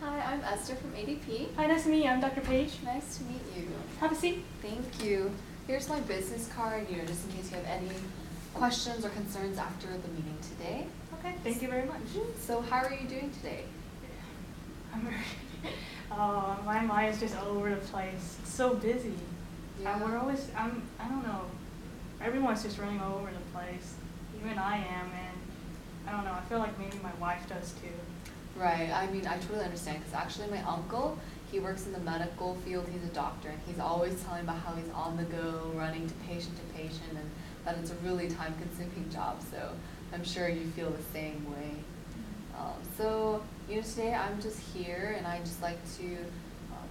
Hi, I'm Esther from ADP. Hi, nice to meet you. I'm Dr. Page. Nice to meet you. Have a seat. Thank you. Here's my business card, just in case you have any questions or concerns after the meeting today. Okay, thank you very much. So how are you doing today? I'm very, my mind is just all over the place. It's so busy. Yeah. I don't know, everyone's just running all over the place. Even I am, and I don't know, I feel like maybe my wife does too. Right. I mean, I totally understand because actually my uncle, he works in the medical field. He's a doctor, and he's always telling about how he's on the go, running to patient, and that it's a really time-consuming job. So I'm sure you feel the same way. So today I'm just here, and I just like to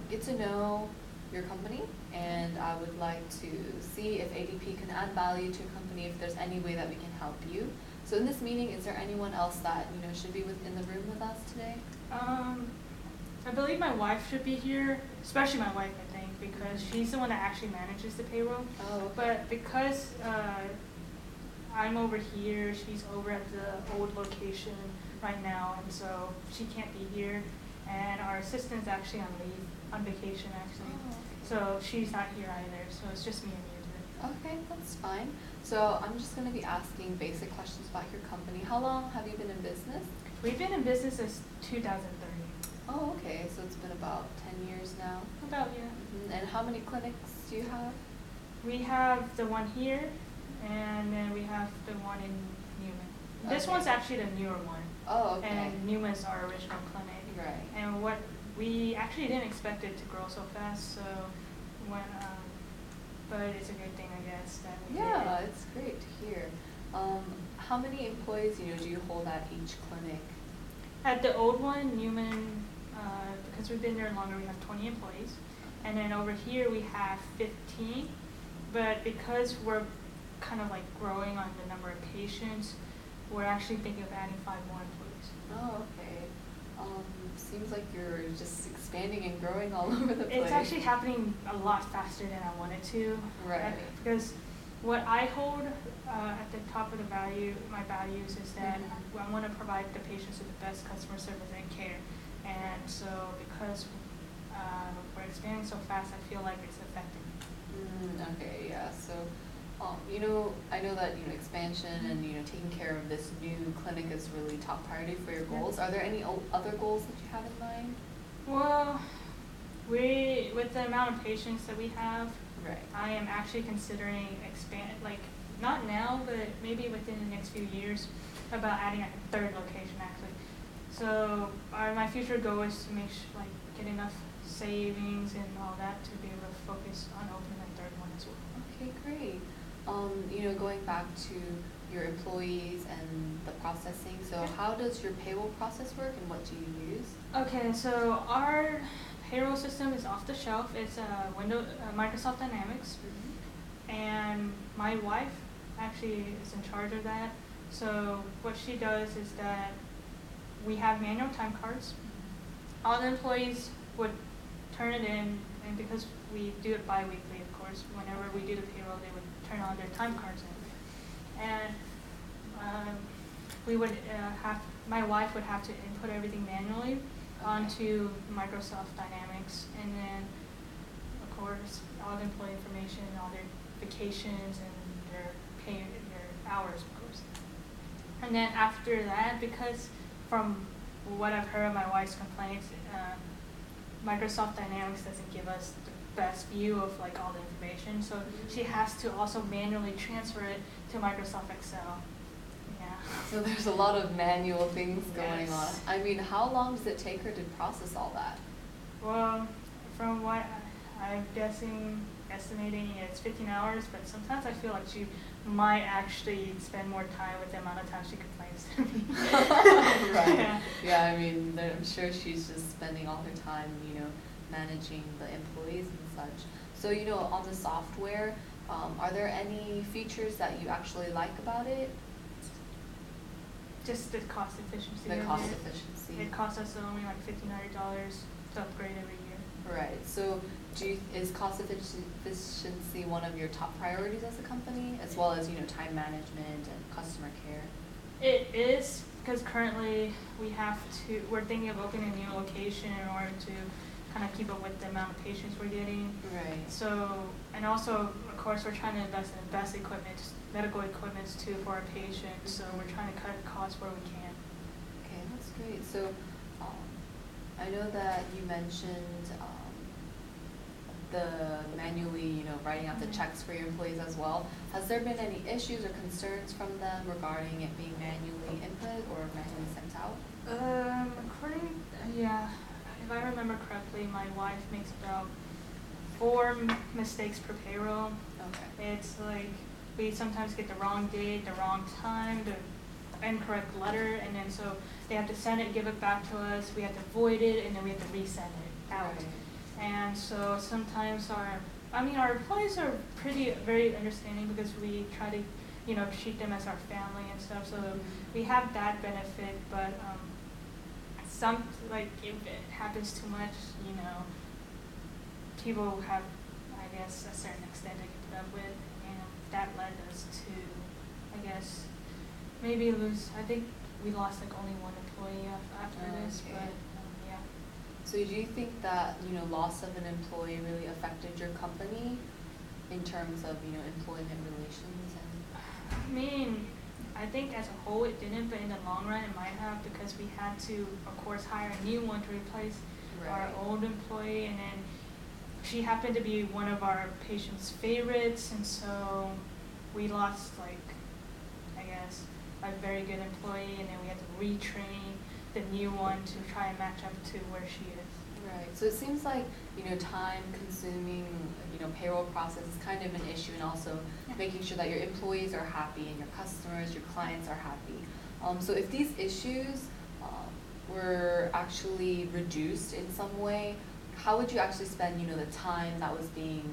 get to know your company, and I would like to see if ADP can add value to your company, if there's any way that we can help you. So in this meeting, is there anyone else that should be in the room with us today? I believe my wife should be here, especially my wife, I think, because she's the one that actually manages the payroll. Oh, okay. But because I'm over here, she's over at the old location right now, and so she can't be here. And our assistant's actually on leave, on vacation actually. Oh, okay. So she's not here either, so it's just me and you today. Okay, that's fine. So I'm just going to be asking basic questions about your company. How long have you been in business? We've been in business since 2003. Oh, okay. So it's been about 10 years now. About, yeah. And how many clinics do you have? We have the one here, and then we have the one in Newman. This Okay. one's actually the newer one. Oh, okay. And Newman's our original clinic. Right. And what we actually didn't expect it to grow so fast, so when but it's a good thing, I guess, that we Yeah, did. it's great to hear. How many employees do you hold at each clinic? At the old one, Newman, because we've been there longer, we have 20 employees. And then over here we have 15, but because we're kind of like growing on the number of patients, we're actually thinking of adding 5 more employees. Oh, okay. Seems like you're just expanding and growing all over the place. It's actually happening a lot faster than I wanted to. Right. Because what I hold at the top of my values is that I want to provide the patients with the best customer service and care. And so because we're expanding so fast, I feel like it's affecting me. Okay, yeah. So, I know that expansion and taking care of this new clinic is really top priority for your goals. Are there any other goals that you have in mind? Well, with the amount of patients that we have, right. I am actually considering not now, but maybe within the next few years, about adding a 3rd location actually. So my future goal is to get enough savings and all that to be able to focus on opening a 3rd one as well. Okay, great. Going back to your employees and the processing, so how does your payroll process work and what do you use? Okay, so our payroll system is off the shelf. It's Microsoft Dynamics, and my wife actually is in charge of that. So what she does is that we have manual time cards. All the employees would turn it in, and because we do it bi-weekly, of course, whenever we do the payroll, they would turn on their time cards in. And we would my wife would have to input everything manually onto Microsoft Dynamics, and then, of course, all the employee information, all their vacations, and their hours, of course. And then after that, because from what I've heard of my wife's complaints, Microsoft Dynamics doesn't give us the best view of all the information, so she has to also manually transfer it to Microsoft Excel. Yeah. So there's a lot of manual things going on. Yes. I mean, how long does it take her to process all that? Well, from what I'm estimating it's 15 hours, but sometimes I feel like she might actually spend more time with the amount of time she complains to me. Right. Yeah, I mean, I'm sure she's just spending all her time, managing the employees and such. So, on the software, are there any features that you actually like about it? Just the cost efficiency. The cost efficiency. It costs us only like $1,500 to upgrade every year. Right. So is cost efficiency one of your top priorities as a company, as well as time management and customer care? It is, because currently we're thinking of opening a new location in order to kind of keep up with the amount of patients we're getting. Right. So, and also, of course, we're trying to invest in the best equipment, medical equipment too for our patients. So we're trying to cut costs where we can. Okay, that's great. So, I know that you mentioned the manually, writing out the checks for your employees as well. Has there been any issues or concerns from them regarding it being manually input or manually sent out? If I remember correctly, my wife makes about 4 mistakes per payroll. Okay. It's like we sometimes get the wrong date, the wrong time, the incorrect letter, and then so they have to send it, give it back to us. We have to void it, and then we have to resend it out. Right. And so sometimes our employees are very understanding because we try to, treat them as our family and stuff. So we have that benefit, but if it happens too much, people have, I guess, a certain extent they can put up with, and that led us to, I guess, maybe lose. I think we lost only 1 employee after this, Okay. but yeah. So do you think that, loss of an employee really affected your company in terms of, employment relations? I think as a whole it didn't, but in the long run it might have, because we had to, of course, hire a new one to replace our old employee, and then she happened to be one of our patients' favorites, and so we lost, I guess, a very good employee, and then we had to retrain the new one to try and match up to where she is. Right. So it seems like, time-consuming, payroll process is kind of an issue, and also making sure that your employees are happy and your customers, your clients are happy. So if these issues were actually reduced in some way, how would you actually spend, the time that was being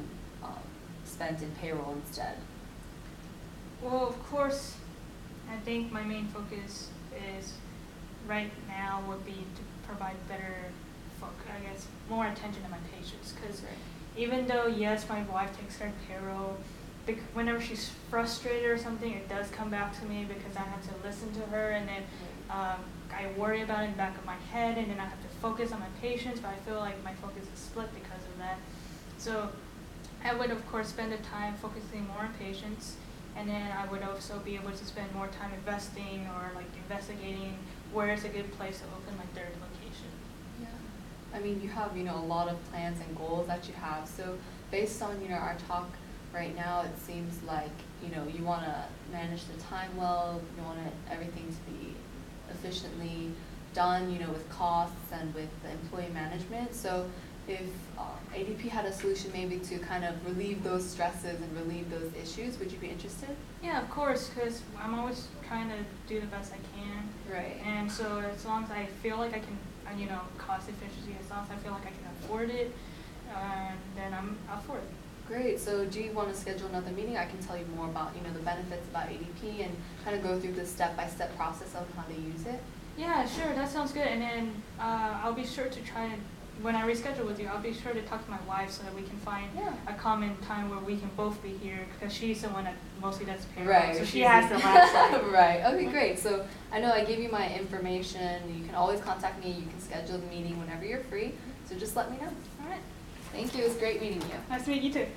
spent in payroll instead? Well, of course, I think my main focus is right now would be to provide more attention to my patients, because even though, yes, my wife takes care of payroll, whenever she's frustrated or something, it does come back to me because I have to listen to her, and then I worry about it in the back of my head, and then I have to focus on my patients, but I feel like my focus is split because of that. So I would, of course, spend the time focusing more on patients, and then I would also be able to spend more time investing or investigating where is a good place to open my 3rd location. Yeah. I mean, you have, a lot of plans and goals that you have. So based on, our talk right now, it seems like, you want to manage the time well, you want everything to be efficiently done, with costs and with the employee management. So if ADP had a solution maybe to kind of relieve those stresses and relieve those issues, would you be interested? Yeah, of course, because I'm always trying to do the best I can. Right. And so as long as I feel like I can, cost efficiency, as long as I feel like I can afford it, then I'm up for it. Great. So do you want to schedule another meeting? I can tell you more about, the benefits about ADP and kind of go through the step-by-step process of how to use it. Yeah, sure. That sounds good. And then I'll be sure to try and, when I reschedule with you, I'll be sure to talk to my wife so that we can find a common time where we can both be here, because she's the one that mostly does payroll. Right. So she has the last say. Right. Okay, great. So I know I gave you my information. You can always contact me. You can schedule the meeting whenever you're free. So just let me know. All right. Thank you. It was great meeting you. Nice to meet you too.